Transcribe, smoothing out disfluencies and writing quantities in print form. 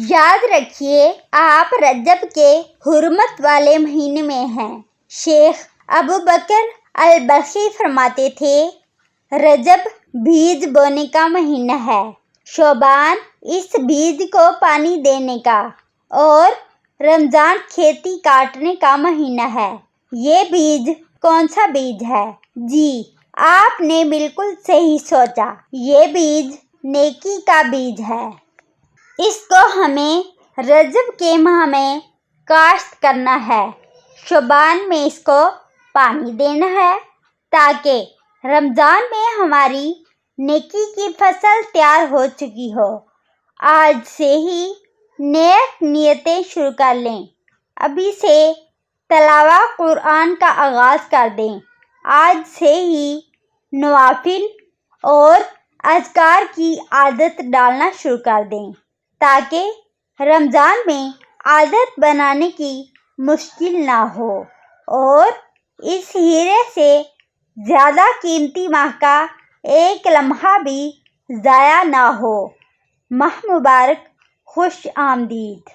یاد رکھیے آپ رجب کے حرمت والے مہینے میں ہیں۔ شیخ ابو بکر البلخی فرماتے تھے، رجب بیج بونے کا مہینہ ہے، شعبان اس بیج کو پانی دینے کا، اور رمضان کھیتی کاٹنے کا مہینہ ہے۔ یہ بیج کون سا بیج ہے؟ جی، آپ نے بالکل صحیح سوچا، یہ بیج نیکی کا بیج ہے۔ اس کو ہمیں رجب کے ماہ میں کاشت کرنا ہے، شعبان میں اس کو پانی دینا ہے تاکہ رمضان میں ہماری نیکی کی فصل تیار ہو چکی ہو۔ آج سے ہی نیک نیتیں شروع کر لیں، ابھی سے تلاوت قرآن کا آغاز کر دیں، آج سے ہی نوافل اور اذکار کی عادت ڈالنا شروع کر دیں تاکہ رمضان میں عادت بنانے کی مشکل نہ ہو اور اس ہیرے سے زیادہ قیمتی ماہ کا ایک لمحہ بھی ضائع نہ ہو۔ ماہ مبارک، خوش آمدید۔